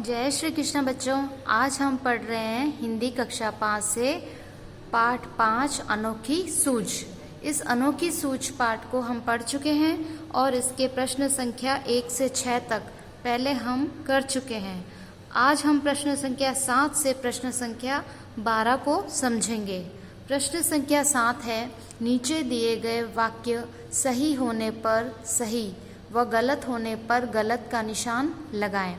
जय श्री कृष्ण बच्चों। आज हम पढ़ रहे हैं हिंदी कक्षा 5 से पाठ 5 अनोखी सूझ। इस अनोखी सूझ पाठ को हम पढ़ चुके हैं और इसके प्रश्न संख्या 1 से 6 तक पहले हम कर चुके हैं। आज हम प्रश्न संख्या 7 से प्रश्न संख्या 12 को समझेंगे। प्रश्न संख्या 7 है, नीचे दिए गए वाक्य सही होने पर सही व गलत होने पर गलत का निशान लगाएं।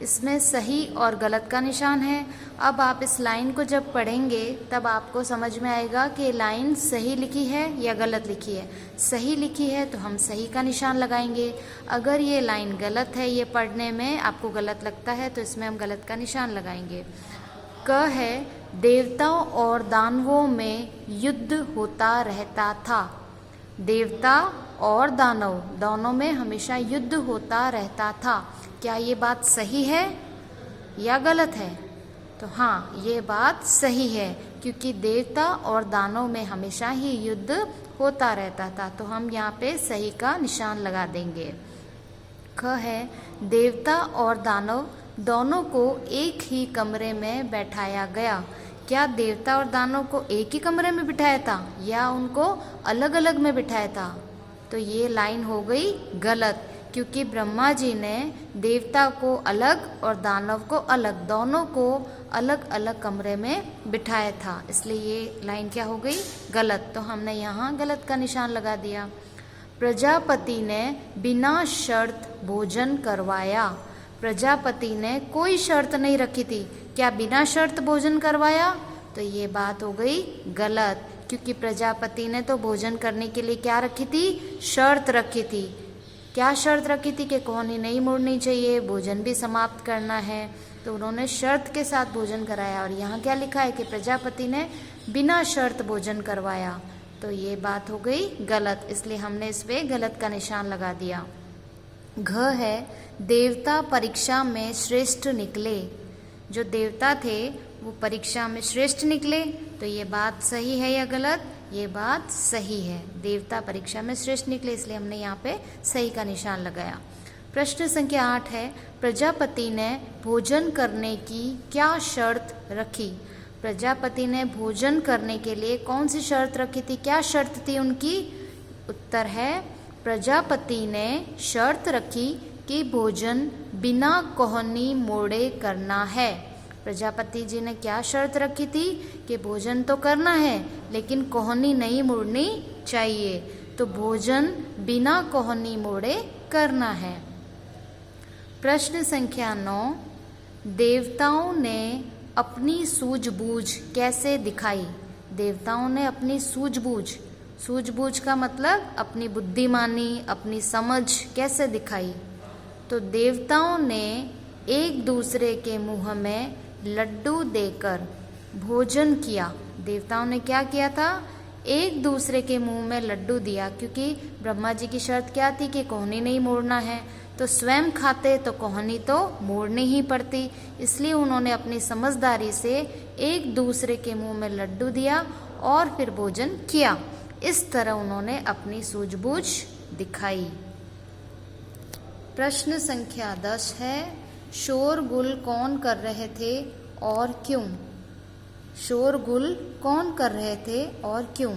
इसमें सही और गलत का निशान है। अब आप इस लाइन को जब पढ़ेंगे तब आपको समझ में आएगा कि लाइन सही लिखी है या गलत लिखी है। सही लिखी है तो हम सही का निशान लगाएंगे। अगर ये लाइन गलत है, ये पढ़ने में आपको गलत लगता है, तो इसमें हम गलत का निशान लगाएंगे। क है, देवताओं और दानवों में युद्ध होता रहता था। देवता और दानव दोनों में हमेशा युद्ध होता रहता था। क्या ये बात सही है या गलत है? तो हाँ, ये बात सही है, क्योंकि देवता और दानव में हमेशा ही युद्ध होता रहता था। तो हम यहाँ पे सही का निशान लगा देंगे। ख है, देवता और दानव दोनों को एक ही कमरे में बैठाया गया। क्या देवता और दानव को एक ही कमरे में बिठाया था या उनको अलग अलग में बिठाया था? तो ये लाइन हो गई गलत, क्योंकि ब्रह्मा जी ने देवता को अलग और दानव को अलग, दोनों को अलग अलग कमरे में बिठाया था। इसलिए ये लाइन क्या हो गई? गलत। तो हमने यहाँ गलत का निशान लगा दिया। प्रजापति ने बिना शर्त भोजन करवाया। प्रजापति ने कोई शर्त नहीं रखी थी। क्या बिना शर्त भोजन करवाया? तो ये बात हो गई गलत, क्योंकि प्रजापति ने तो भोजन करने के लिए क्या रखी थी? शर्त रखी थी। क्या शर्त रखी थी? कि कोहनी नहीं मुड़नी चाहिए, भोजन भी समाप्त करना है। तो उन्होंने शर्त के साथ भोजन कराया। और यहाँ क्या लिखा है कि प्रजापति ने बिना शर्त भोजन करवाया। तो ये बात हो गई गलत, इसलिए हमने इस पे गलत का निशान लगा दिया। घ है, देवता परीक्षा में श्रेष्ठ निकले। जो देवता थे वो परीक्षा में श्रेष्ठ निकले। तो ये बात सही है या गलत? ये बात सही है, देवता परीक्षा में श्रेष्ठ निकले, इसलिए हमने यहाँ पे सही का निशान लगाया। प्रश्न संख्या 8 है, प्रजापति ने भोजन करने की क्या शर्त रखी? प्रजापति ने भोजन करने के लिए कौन सी शर्त रखी थी? क्या शर्त थी उनकी? उत्तर है, प्रजापति ने शर्त रखी कि भोजन बिना कोहनी मोड़े करना है। प्रजापति जी ने क्या शर्त रखी थी? कि भोजन तो करना है लेकिन कोहनी नहीं मुड़नी चाहिए। तो भोजन बिना कोहनी मोड़े करना है। प्रश्न संख्या 9, देवताओं ने अपनी सूझबूझ कैसे दिखाई? देवताओं ने अपनी सूझबूझ, सूझबूझ का मतलब अपनी बुद्धिमानी, अपनी समझ कैसे दिखाई? तो देवताओं ने एक दूसरे के मुंह में लड्डू देकर भोजन किया। देवताओं ने क्या किया था? एक दूसरे के मुंह में लड्डू दिया, क्योंकि ब्रह्मा जी की शर्त क्या थी? कि कोहनी नहीं मोड़ना है। तो स्वयं खाते तो कोहनी तो मोड़नी ही पड़ती, इसलिए उन्होंने अपनी समझदारी से एक दूसरे के मुंह में लड्डू दिया और फिर भोजन किया। इस तरह उन्होंने अपनी सूझबूझ दिखाई। प्रश्न संख्या 10 है, शोरगुल कौन कर रहे थे और क्यों? शोरगुल कौन कर रहे थे और क्यों?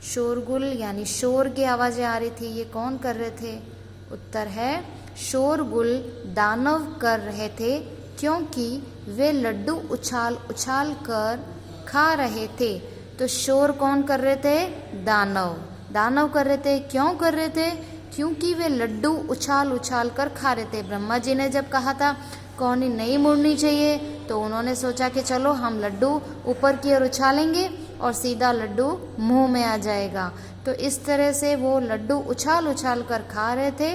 शोरगुल यानी शोर की आवाजें आ रही थी, ये कौन कर रहे थे? उत्तर है, शोरगुल दानव कर रहे थे, क्योंकि वे लड्डू उछाल उछाल कर खा रहे थे। तो शोर कौन कर रहे थे? दानव। दानव कर रहे थे। क्यों कर रहे थे? क्योंकि वे लड्डू उछाल उछाल कर खा रहे थे। ब्रह्मा जी ने जब कहा था कोहनी नहीं मुड़नी चाहिए, तो उन्होंने सोचा कि चलो हम लड्डू ऊपर की ओर उछालेंगे और सीधा लड्डू मुंह में आ जाएगा। तो इस तरह से वो लड्डू उछाल उछाल कर खा रहे थे।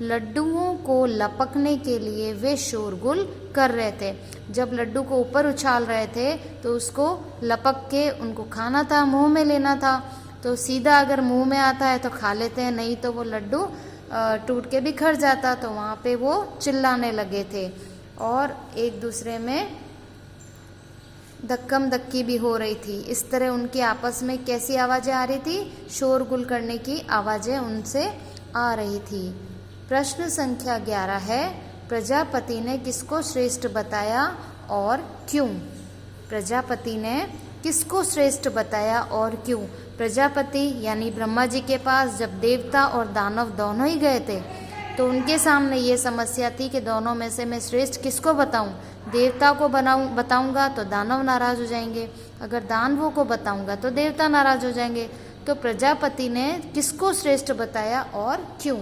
लड्डुओं को लपकने के लिए वे शोरगुल कर रहे थे। जब लड्डू को ऊपर उछाल रहे थे तो उसको लपक के उनको खाना था, मुंह में लेना था। तो सीधा अगर मुंह में आता है तो खा लेते हैं, नहीं तो वो लड्डू टूट के बिखर जाता। तो वहाँ पे वो चिल्लाने लगे थे और एक दूसरे में धक्कम धक्की भी हो रही थी। इस तरह उनके आपस में कैसी आवाज़ें आ रही थी? शोरगुल करने की आवाज़ें उनसे आ रही थी। प्रश्न संख्या 11 है, प्रजापति ने किसको श्रेष्ठ बताया और क्यों? प्रजापति ने किसको श्रेष्ठ बताया और क्यों? प्रजापति यानी ब्रह्मा जी के पास जब देवता और दानव दोनों ही गए थे तो उनके सामने ये समस्या थी कि दोनों में से मैं श्रेष्ठ किसको बताऊं? देवता को बताऊंगा तो दानव नाराज हो जाएंगे, अगर दानवों को बताऊंगा तो देवता नाराज हो जाएंगे। तो प्रजापति ने किसको श्रेष्ठ बताया और क्यों?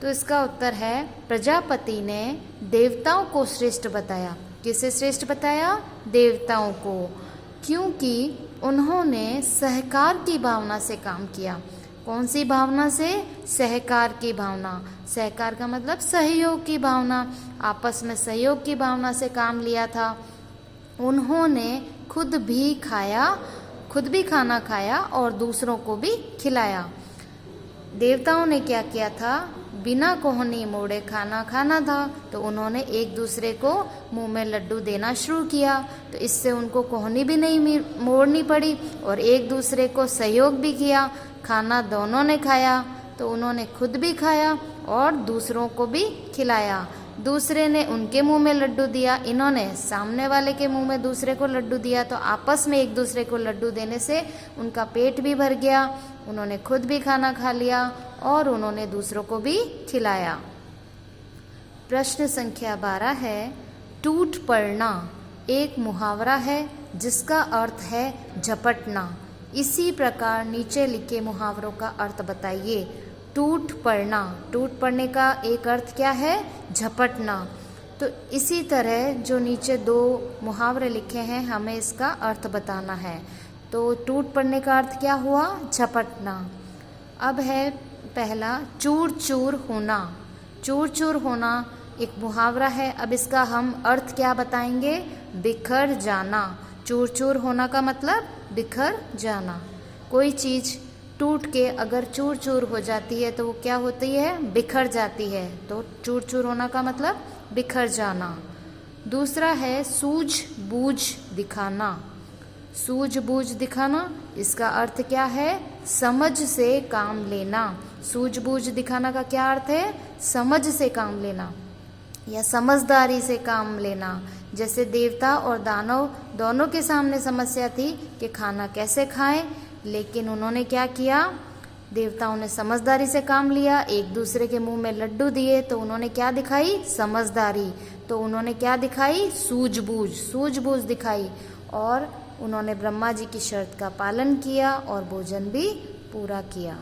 तो इसका उत्तर है प्रजापति ने देवताओं को श्रेष्ठ बताया। किसे श्रेष्ठ बताया? देवताओं को, क्योंकि उन्होंने सहकार की भावना से काम किया। कौन सी भावना से? सहकार की भावना। सहकार का मतलब सहयोग की भावना, आपस में सहयोग की भावना से काम लिया था। उन्होंने खुद भी खाना खाया और दूसरों को भी खिलाया। देवताओं ने क्या किया था? बिना कोहनी मोड़े खाना खाना था, तो उन्होंने एक दूसरे को मुंह में लड्डू देना शुरू किया, तो इससे उनको कोहनी भी नहीं मोड़नी पड़ी और एक दूसरे को सहयोग भी किया। खाना दोनों ने खाया, तो उन्होंने खुद भी खाया और दूसरों को भी खिलाया। दूसरे ने उनके मुंह में लड्डू दिया, इन्होंने सामने वाले के मुंह में दूसरे को लड्डू दिया, तो आपस में एक दूसरे को लड्डू देने से उनका पेट भी भर गया, उन्होंने खुद भी खाना खा लिया और उन्होंने दूसरों को भी खिलाया। प्रश्न संख्या 12 है, टूट पड़ना एक मुहावरा है जिसका अर्थ है झपटना। इसी प्रकार नीचे लिखे मुहावरों का अर्थ बताइए। टूट पड़ना, टूट पड़ने का एक अर्थ क्या है? झपटना। तो इसी तरह जो नीचे 2 मुहावरे लिखे हैं हमें इसका अर्थ बताना है। तो टूट पड़ने का अर्थ क्या हुआ? झपटना। अब है पहला चूर चूर होना। चूर चूर होना एक मुहावरा है, अब इसका हम अर्थ क्या बताएंगे? बिखर जाना। चूर चूर होना का मतलब बिखर जाना। कोई चीज़ टूट के अगर चूर चूर हो जाती है तो वो क्या होती है? बिखर जाती है। तो चूर चूर होना का मतलब बिखर जाना। दूसरा है सूझ बूझ दिखाना। सूझ बूझ दिखाना, इसका अर्थ क्या है? समझ से काम लेना। सूझ बूझ दिखाना का क्या अर्थ है? समझ से काम लेना या समझदारी से काम लेना। जैसे देवता और दानव दोनों के सामने समस्या थी कि खाना कैसे खाएं, लेकिन उन्होंने क्या किया? देवताओं ने समझदारी से काम लिया, एक दूसरे के मुंह में लड्डू दिए, तो उन्होंने क्या दिखाई? समझदारी। तो उन्होंने क्या दिखाई? सूझबूझ दिखाई और उन्होंने ब्रह्मा जी की शर्त का पालन किया और भोजन भी पूरा किया।